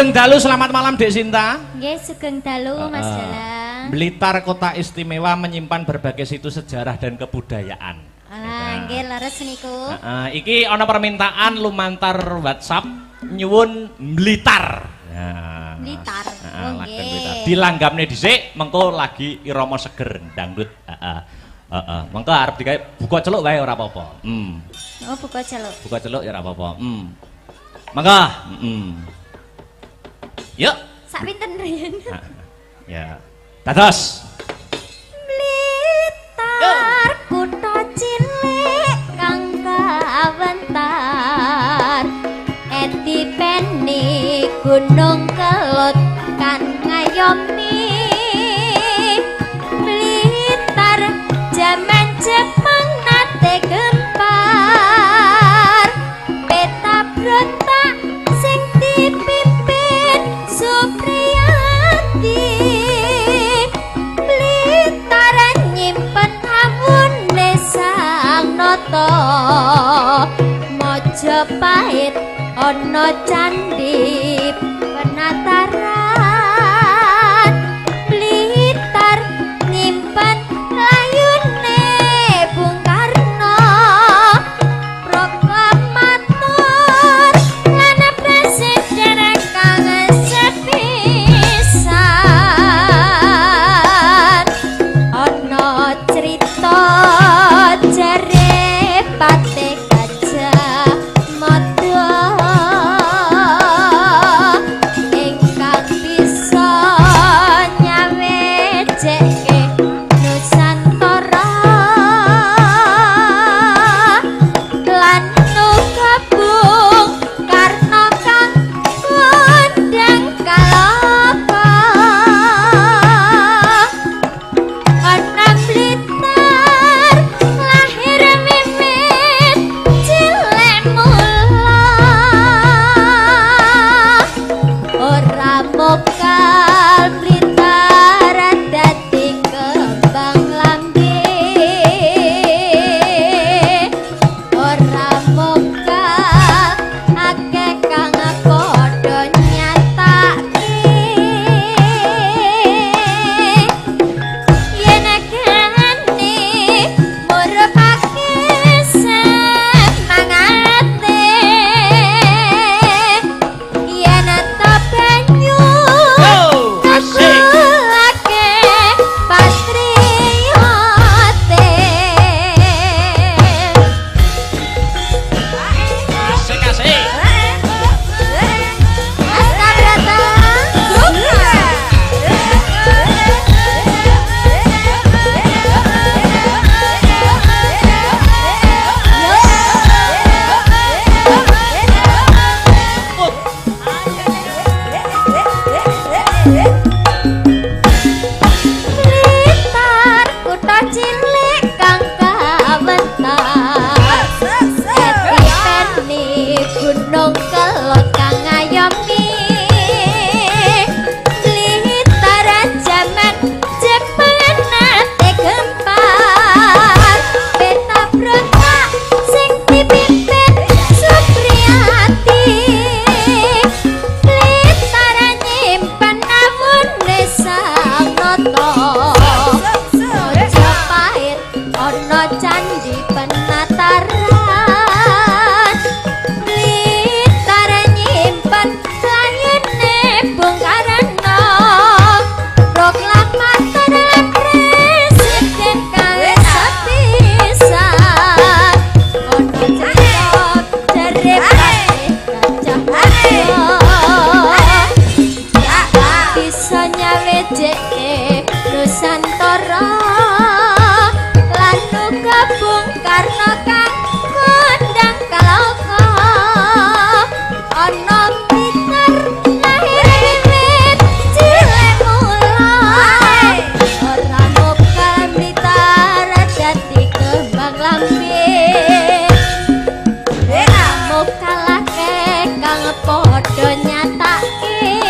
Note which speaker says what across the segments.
Speaker 1: Lajeng dalu selamat malam Dek Sinta.
Speaker 2: Nggih, sugeng dalu Mas Dalang.
Speaker 1: Blitar kota istimewa menyimpan berbagai situs sejarah dan kebudayaan.
Speaker 2: Nggih leres niku.
Speaker 1: Iki ana permintaan lumantar WhatsApp nyuwun Blitar.
Speaker 2: Blitar.
Speaker 1: Nggih. Dilanggamne dhisik mengko lagi irama seger dangdut. Mengko arep digawe buka celuk wae ora apa-apa.
Speaker 2: Oh, buka celuk.
Speaker 1: Buka celuk ya ora apa-apa. Mangga. Yuk.
Speaker 2: Sak pinten riyen?
Speaker 1: Ya. Dados.
Speaker 2: Blitar kutha cilik kang kawentar. Etipeni Gunung Kelut kan ngayomi. Blitar jaman Jepang nate gempar. Peta brontak sing dipimpin Supriyati. Blitar nyimpen awune Sang Nata. Majapahit ana candhi penataran. Blitar nyimpen layune Bung Karno. Proklamator lan presiden kang sepisan. Ana crita jare Patih Gajah Mada ingkang bisa nyawejeke Nusantara lan gabung Karna kang kondang kalapa. Ana Blitar lahir mimit cilik mula. Ora mokal Blitar dadi kembang lambe. Ora mokal akeh kang padha nyatake. Yen kene murpake semangate. Yen ta banyu kakulake patriote.
Speaker 1: Asik asik.
Speaker 2: Astabrata Blitar kutha cilik kang kawentar. Etipeni Gunung Kelut kang ngayomi. Blitar jaman Jepang nate gempar. Peta brontak sing dipimpin Supriyati. Blitar nyimpen awune Sang Nata. Majapahit ana candhi penataran. Blitar nyimpen layune Bung Karno. Proklamator lan presiden kang sepisan. Ana crita jare Patih Gajah Mada bisa nyawejeke Nusantara lan gabung Karna kang kondang kalaka. Ana Blitar lahir mimit cilik mula. Ora mokal Blitar dadi kembang lambe. Ora mokal akeh kang padha nyatake.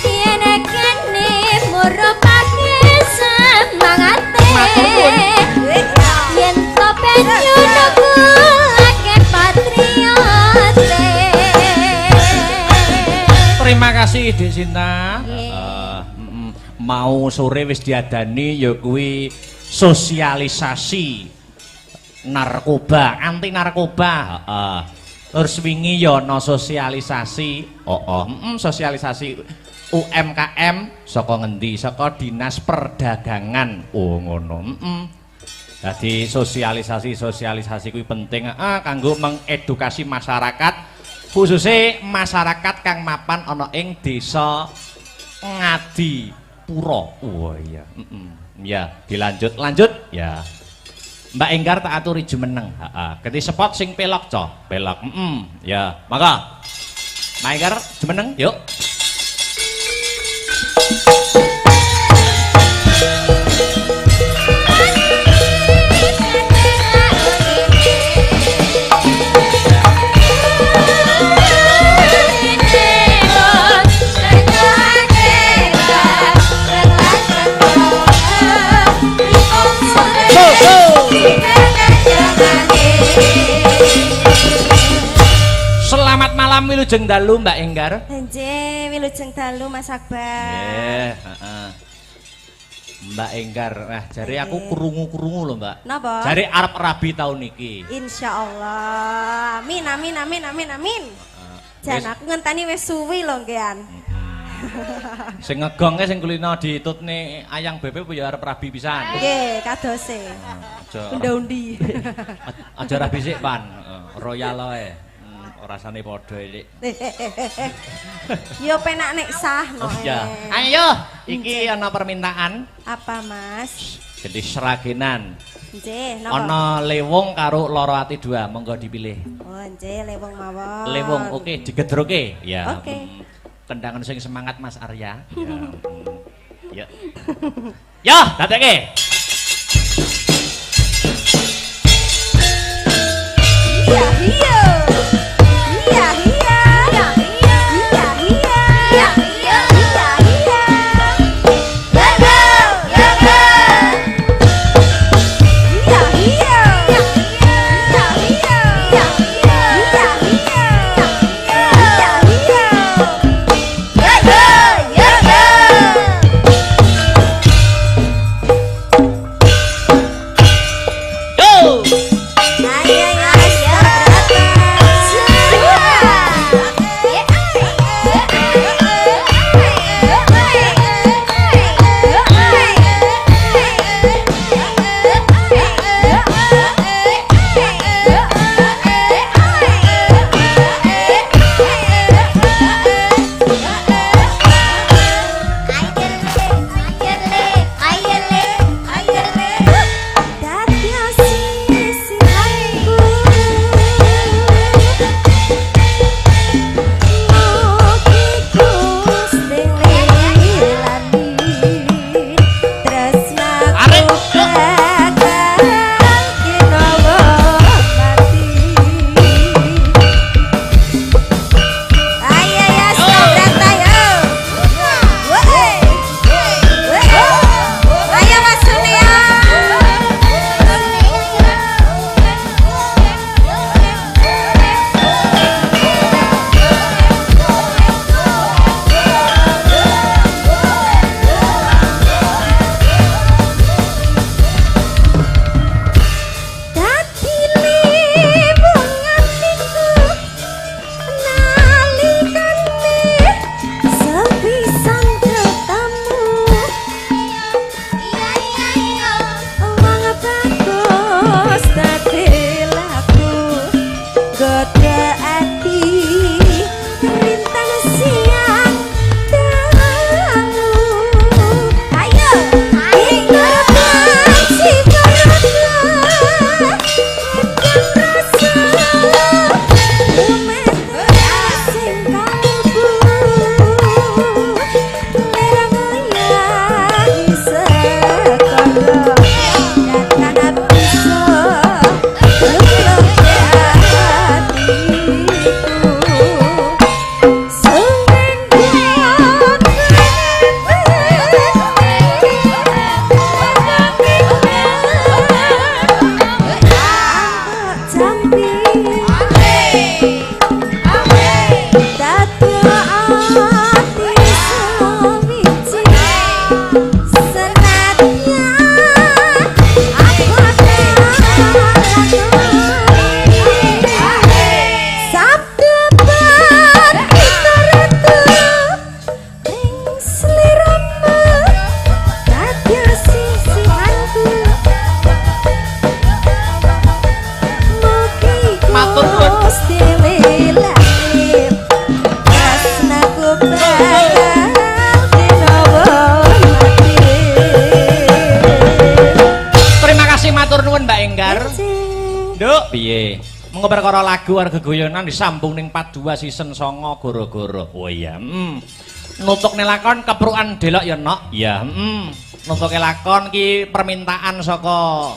Speaker 2: Yen kene murpake
Speaker 1: kasih Dik Sinta. Mau sore wis diadani ya kuwi sosialisasi narkoba, anti narkoba. Terus wingi ya ana sosialisasi. Sosialisasi UMKM saka ngendi? Saka Dinas Perdagangan. Oh ngono. Jadi sosialisasi kuwi penting kanggo mengedukasi masyarakat, khususnya masyarakat kang mapan ana ing desa Ngadipura. Oh iya. Ya, lanjut ya. Mbak Enggar tak aturi jumeneng. Geti spot sing pelok, pelok. Ya, maka Mbak Enggar jumeneng, yuk. Selamat malam wilujeng dalu Mbak Enggar.
Speaker 3: Nggih, wilujeng dalu Mas Akbar.
Speaker 1: Mbak Enggar, jare aku krungu-krungu lho, Mbak.
Speaker 3: Napa?
Speaker 1: Jare arep rabi taun iki.
Speaker 3: Insyaallah. Amin. Jan aku ngenteni wis suwi lho ngean.
Speaker 1: Sing ngegongke sing kulino ditutne ayang bebek ya arep rabi pisan.
Speaker 3: Nggih, kadose.
Speaker 1: Aja.
Speaker 3: Unda-undi.
Speaker 1: Aja rabi sik, Pan. Royal ae. Rasane padha iki.
Speaker 3: Yo penak nek sah no.
Speaker 1: Ya. Ayo, iki ana permintaan.
Speaker 3: Apa, Mas?
Speaker 1: Gede seragenan.
Speaker 3: Nggih, napa?
Speaker 1: Ana lewung karo loro ati dua, monggo dipilih.
Speaker 3: Oh, nggih, lewung mawon.
Speaker 1: Lewung, oke, digedroke. Ya.
Speaker 3: Oke.
Speaker 1: Kendangan sing semangat Mas Arya. Ya. Ya, dadekke.
Speaker 3: Iya, iya. Iya, iya. Iya, iya. Iya, iya. Iya, iya. Iya, iya. Gagal, gagal. Iya, iya. Iya, iya. Iya, iya. Iya, iya. Iya, iya. Gagal, gagal.
Speaker 1: Yo!
Speaker 3: Ayo, ayo, berat.
Speaker 1: Nduk, piye? Mengko perkara lagu warga guyonan disambung ning 42 season 9 goro-goro. Oh iya, nutuk lakon keprukan delok ya nok. Ya, nutuke lakon ki permintaan saka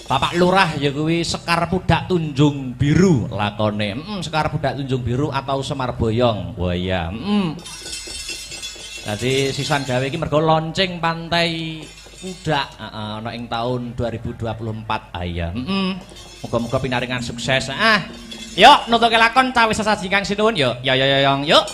Speaker 1: Bapak Lurah ya kuwi Sekar Pudak Tunjung Biru lakone. Sekar Pudak Tunjung Biru atau Semar Boyong. Oh iya, Dadi sisan gawe iki mergo launching Pantai Pudak ana ing taun 2024 ya. Muga-muga pinaringan sukses. Yuk nutuke lakon cawis sesaji Kang Sinuwun yuk. Yuk.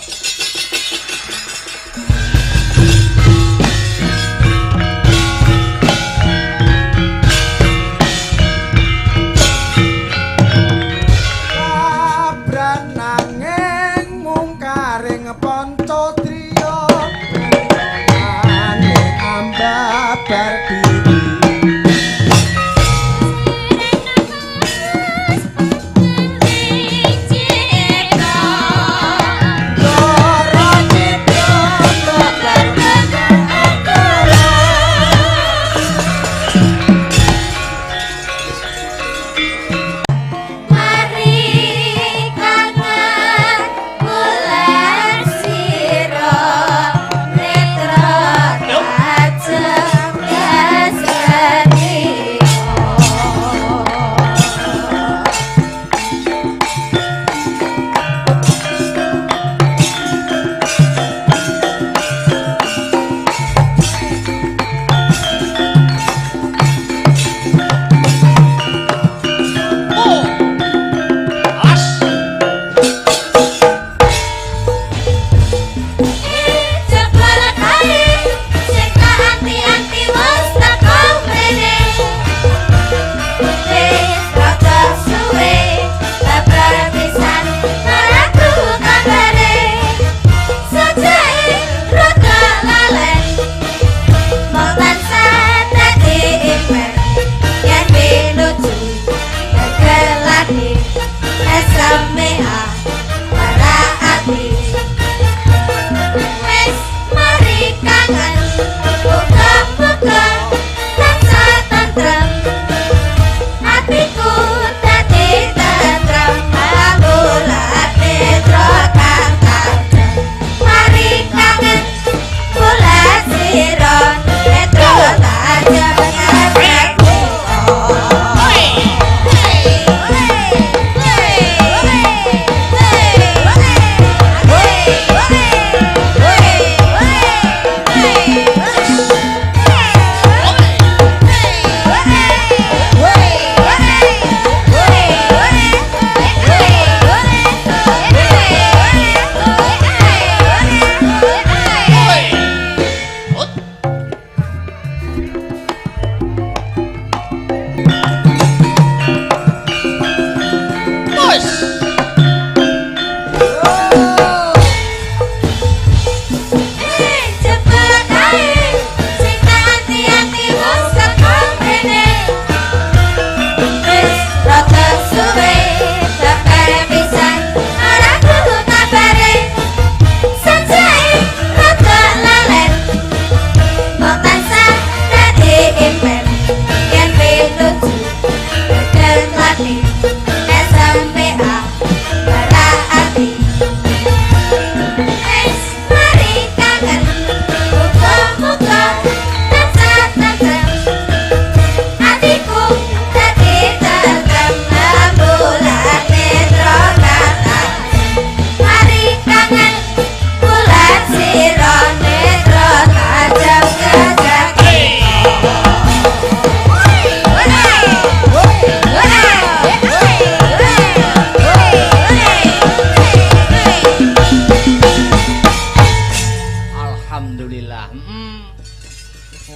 Speaker 4: Labran nanging mung karing Pancatriya. Ane ambabar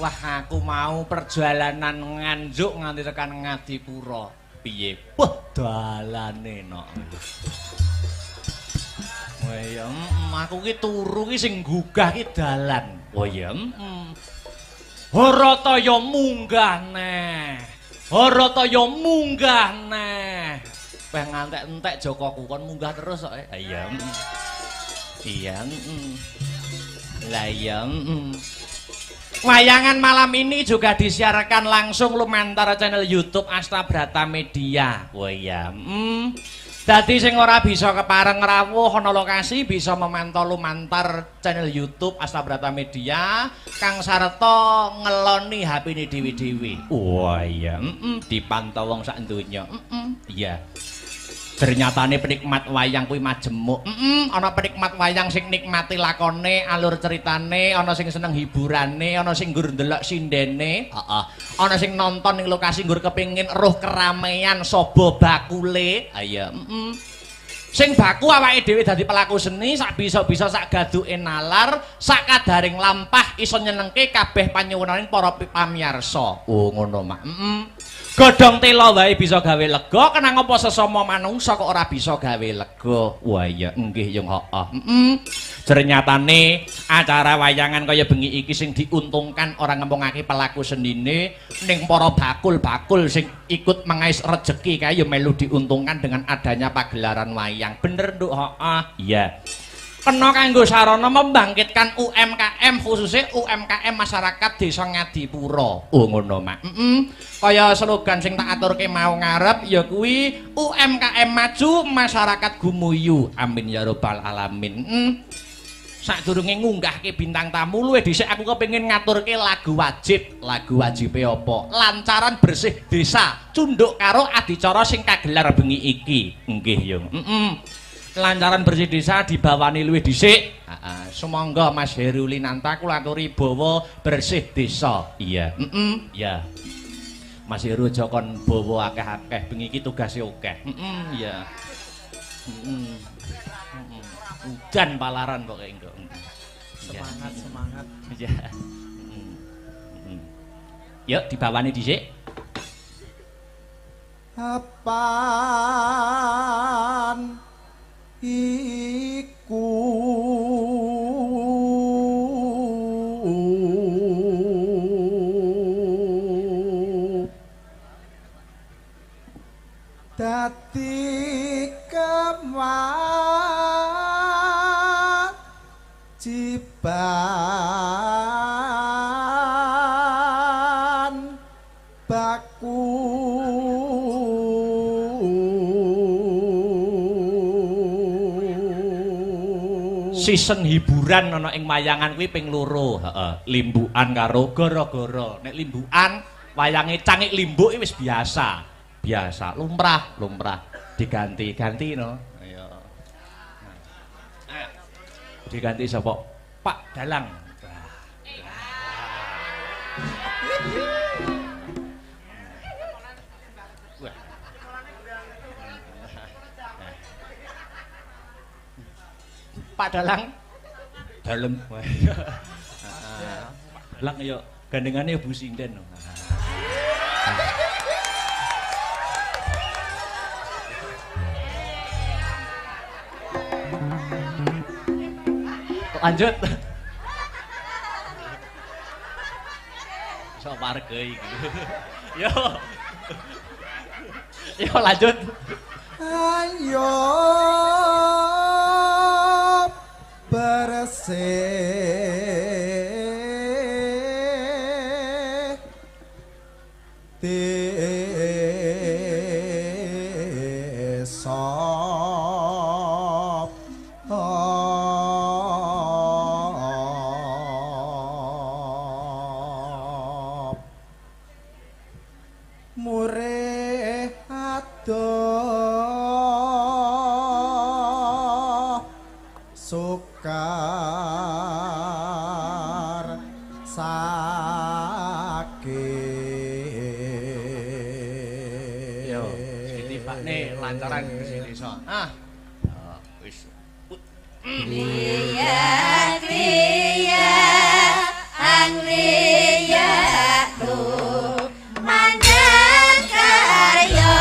Speaker 1: Wah, aku mau perjalanan nganjuk nganti tekan Ngadipura. Piye? Wah, dalane no. Wah ya, aku ki turu ki sing gugah ki dalan. Oh ya, Harataya munggah neh. Harataya munggah neh. Peh ngantek-entek Jokoku kon munggah terus kok. Iya. Iya, Lah iya, Wayangan malam ini juga disiarkan langsung lumantar channel YouTube Astabrata Media. Wah iya. Dadi sing ora bisa kepareng rawuh ana lokasi bisa memantau lumantar channel YouTube Astabrata Media kang sarta ngeloni HP-ne dewi-dewi. Wah iya, dipantau wong sak donya. Iya. Ternyatane penikmat wayang kuwi majemuk. Ana penikmat wayang sing nikmati lakone, alur ceritane, ana sing seneng hiburane, ana sing nggur ndelok sindene, heeh. Ana sing nonton ning lokasi nggur kepengin roh keramaian sobo bakule. Ayo, Sing baku awake dhewe dadi pelaku seni sak bisa-bisa sak gaduke nalar, sak kadaring lampah iso nyenengke kabeh panyuwunaning para pamirsa. Oh ngono mak. Godhong tela wae bisa gawe lega, kenang apa sesama manungsa kok ora bisa gawe lega. Wah iya nggih yung heeh. Ternyatane acara wayangan kaya bengi iki sing diuntungkan ora ngempungake pelaku senine ning para bakul-bakul sing ikut mengais rejeki kae ya melu diuntungkan dengan adanya pagelaran wayang. Bener nduk, heeh. Iya. Kena kanggo sarana membangkitkan UMKM khususnya UMKM masyarakat Desa Ngadipura. Oh ngono mak. Kaya slogan sing tak aturke mau ngarep ya kuwi UMKM maju masyarakat gumuyu. Amin ya rabbal alamin. Sadurunge ngunggahke bintang tamu luwih dhisik aku kepengin ngaturke lagu wajib. Lagu wajibe apa? Lancaran bersih desa cunduk karo adicara sing kagelar bengi iki. Nggih yo. Kelancaran bersih desa dibawani luwih dhisik. Sumangga Mas Herulinanta kula aturi bawa bersih desa. Iya. Ya. Mas Heru aja kon bawa akeh-akeh bengi iki tugase akeh. Iya. Udan palaran kok engko.
Speaker 4: Semangat.
Speaker 1: Ya. Yuk dibawani dhisik.
Speaker 4: Apaan iku dadi kewajiban baku
Speaker 1: season hiburan ana ing wayangan kuwi ping 2, heeh. Limbukan karo gara-gara. Nek limbukan wayange cangik limbuk wis biasa. Biasa, lumrah diganti-ganti no. Ayo. Diganti sapa? Pak Dalang. Pak Dalang dalem. Dalang ya gandengane Bu Sinden. Lanjut. Sok warga iki. Yo. Yo lanjut.
Speaker 4: ayo bersih desa murih adoh sukar sakit.
Speaker 1: Yo, ditibakne lancaran bersih desa.
Speaker 2: Kriya kriya angliyatu mandang karya.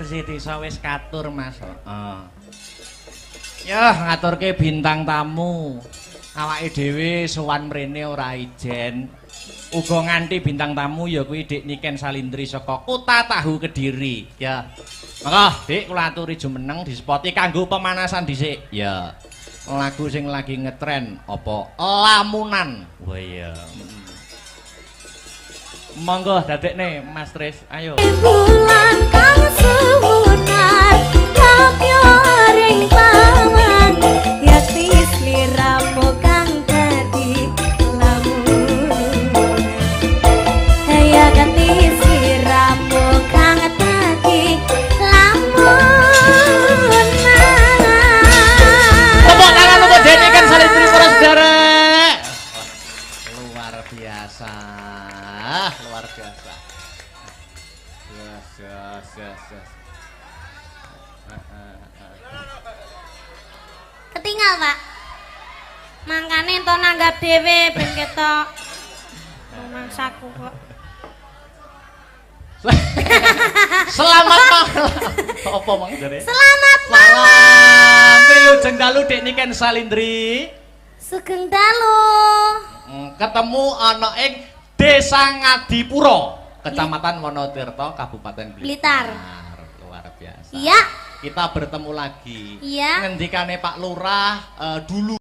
Speaker 1: bersih desa wis katur Mas. Yah ngaturke bintang tamu. Awake dhewe sowan mrene ora ijen. Uga nganti bintang tamu ya kuwi Dik Niken Salindri saka Kota Tahu Kediri. Ya. Monggo Dik kula aturi jumeneng dispoti kanggo pemanasan dhisik. Ya. Lagu sing lagi ngetren apa Lamunan. Wah iya. Monggo dadekne Mas Tris, ayo.
Speaker 2: Bulan kang suwunan kapyo ring paman yakti sliramu kang dadi lamun ya ganti sliramu kang dadi lamun
Speaker 1: Tepuk tangan untuk Dik Niken Salindri para saudara. Luar biasa. Luar biasa. Yes.
Speaker 2: ketinggal Pak mangkane ento nanggap dhewe ben ketok mangsaku kok
Speaker 1: Selamat malam. Apa mang jare?
Speaker 2: selamat
Speaker 1: Malam. Wilujeng dalu Dik Niken Salindri.
Speaker 2: sugeng dalu
Speaker 1: Ketemu ana ing Desa Ngadipura, Kecamatan Wonotirto, Kabupaten
Speaker 2: Blitar.
Speaker 1: Luar biasa.
Speaker 2: iya
Speaker 1: Kita bertemu lagi.
Speaker 2: Iya.
Speaker 1: Ngendikane Pak Lurah dulu